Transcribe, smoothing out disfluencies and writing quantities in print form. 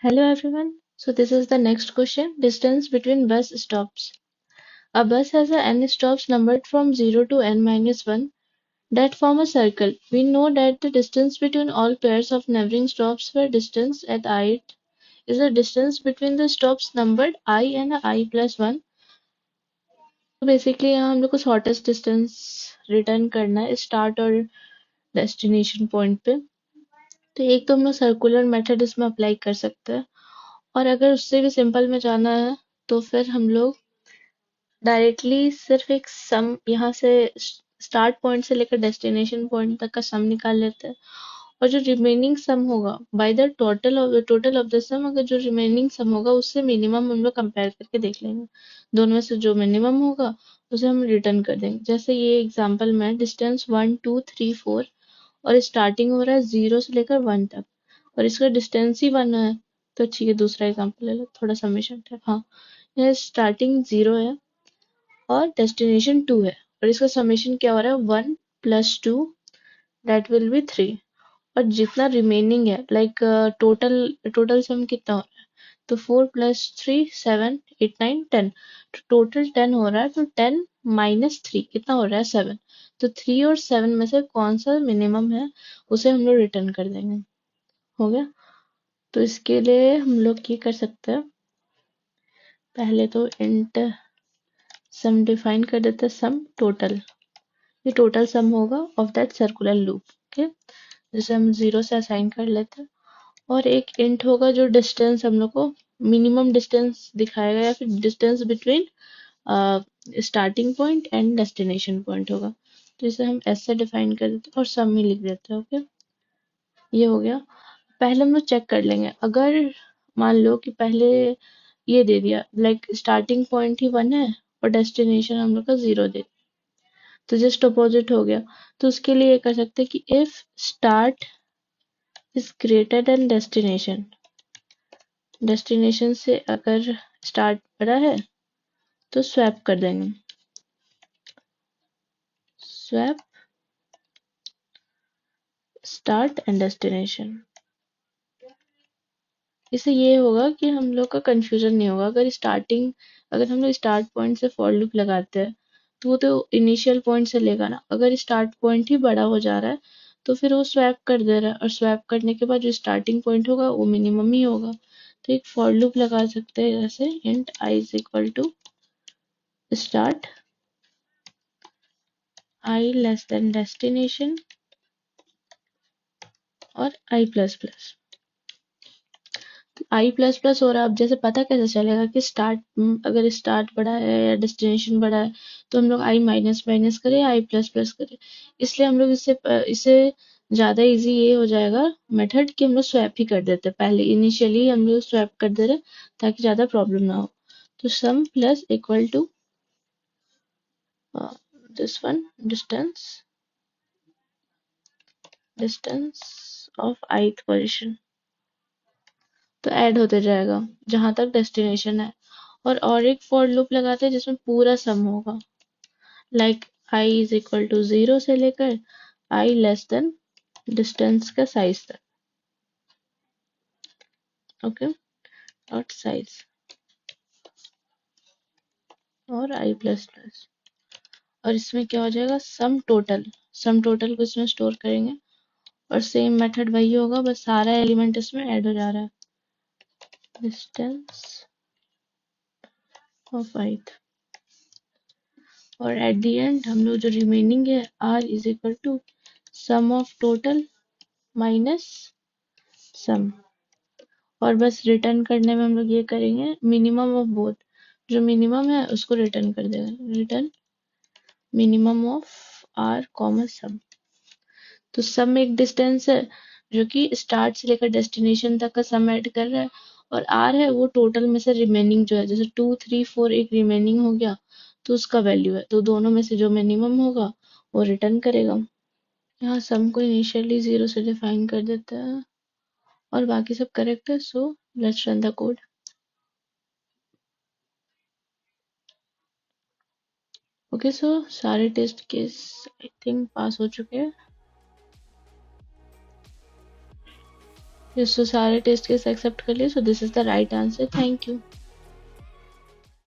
Hello everyone. So this is the next question. Distance between bus stops. A bus has a n stops numbered from 0 to n minus 1 that form a circle. We know that the distance between all pairs of neighboring stops where distance at I is the distance between the stops numbered I and I plus 1. तो basically यहाँ हम लोग को shortest distance return करना है start और destination point पे। तो एक तो हम लोग सर्कुलर मेथड इसमें अप्लाई कर सकते हैं और अगर उससे भी सिंपल में जाना है तो फिर हम लोग डायरेक्टली सिर्फ एक सम यहाँ से स्टार्ट पॉइंट से लेकर डेस्टिनेशन पॉइंट तक का सम निकाल लेते हैं और जो रिमेनिंग सम होगा by the total of the sum, अगर जो रिमेनिंग सम होगा उससे मिनिमम हम लोग कंपेयर करके देख लेंगे। दोनों में से जो मिनिमम होगा उसे हम रिटर्न कर देंगे। जैसे ये एग्जांपल में डिस्टेंस 1 2 3 4 और स्टार्टिंग हो रहा है 0 से लेकर 1 तक और इसका डिस्टेंस ही 1 है। तो ठीक है, दूसरा एग्जांपल ले लो, थोड़ा समेशन टाइप। हाँ, यह स्टार्टिंग 0 है और डेस्टिनेशन 2 है और इसका समेशन क्या हो रहा है 1 प्लस 2 दैट विल बी 3 और जितना रिमेनिंग है लाइक टोटल टोटल सम कितना हो रहा है तो 4 प्लस 3 7 8 9 10, तो टोटल 10 हो रहा है। तो 10 माइनस 3 कितना हो रहा है 7। तो 3 और 7 में से कौन सा मिनिमम है उसे हम लोग रिटर्न कर देंगे। हो गया। तो इसके लिए हम लोग ये कर सकते हैं, पहले तो इंट सम डिफाइन कर देते हैं, सम टोटल। ये टोटल सम होगा of that circular loop. Okay, जिसे हम 0 से असाइन कर लेते हैं और एक इंट होगा जो डिस्टेंस हम लोग को मिनिमम डिस्टेंस दिखाएगा या फिर distance between starting point and destination point होगा। तो इसे हम ऐसे डिफाइन कर देते हैं और सम ही लिख देते हैं। ओके, ये हो गया। पहले हम लोग चेक कर लेंगे, अगर मान लो कि पहले ये दे दिया लाइक स्टार्टिंग पॉइंट ही 1 है और डेस्टिनेशन हम लोग का 0 दे, तो जस्ट अपोजिट हो गया। तो उसके लिए ये कर सकते हैं कि if start is greater than destination, destination से अगर स्टार्ट बड़ा है तो स्वैप कर देंगे, स्वैप स्टार्ट एंड डेस्टिनेशन। इससे ये होगा कि हम लोग का कंफ्यूजन नहीं होगा। अगर हम लोग स्टार्ट पॉइंट से फॉर लूप लगाते हैं तो वो तो इनिशियल पॉइंट से लेगा ना। अगर स्टार्ट पॉइंट ही बड़ा हो जा रहा है तो फिर वो स्वैप कर दे रहा है और स्वैप करने के बाद जो स्टार्टिंग पॉइंट होगा वो मिनिमम ही होगा। तो एक फॉर लूप लगा सकते हैं, जैसे int i is equal to start i less than destination और i plus plus. I plus plus हो रहा है। अब जैसे पता कैसे चलेगा कि अगर स्टार्ट बड़ा है या डेस्टिनेशन बड़ा है, तो हम लोग आई माइनस माइनस करें या आई प्लस प्लस करें। इसलिए हम लोग इसे ज्यादा इजी ये हो जाएगा मेथड कि हम लोग स्वैप ही कर देते हैं। पहले इनिशियली हम लोग स्वैप कर दे रहे ताकि ज्यादा प्रॉब्लम ना हो। तो sum plus equal to this one, distance distance of ith position, तो ऐड होते जाएगा जहां तक डेस्टिनेशन है। और एक फॉर लूप लगाते हैं जिसमें पूरा सम होगा, like i is equal to 0 से लेकर आई लेस देन डिस्टेंस का साइज तक। ओके, डॉट साइज और आई प्लस प्लस। और इसमें क्या हो जाएगा, सम टोटल को इसमें स्टोर करेंगे और सेम मेथड वही होगा, बस सारा एलिमेंट इसमें ऐड हो जा रहा है। डिस्टेंस ऑफ ith और एट द एंड हम लोग जो रिमेनिंग है R is equal to sum of total minus sum. और बस रिटर्न करने में हम लोग ये करेंगे मिनिमम ऑफ बोथ, जो मिनिमम है उसको रिटर्न कर देगा, return minimum of R comma sum. तो सम एक डिस्टेंस है जो कि स्टार्ट से लेकर डेस्टिनेशन तक का सम ऐड कर रहा है और आर है वो टोटल में से रिमेनिंग जो है, जैसे 2 3 4 एक रिमेनिंग हो गया तो उसका वैल्यू है। तो दोनों में से जो मिनिमम होगा वो रिटर्न करेगा। यहाँ सम को इनिशियली 0 से डिफाइन कर देता है और बाकी सब करेक्ट है। So let's run the code. Okay, so सारे test case I think pass हो चुके हैं। सो सारे टेस्ट केस एक्सेप्ट कर लिए, so this is the right answer. Thank you.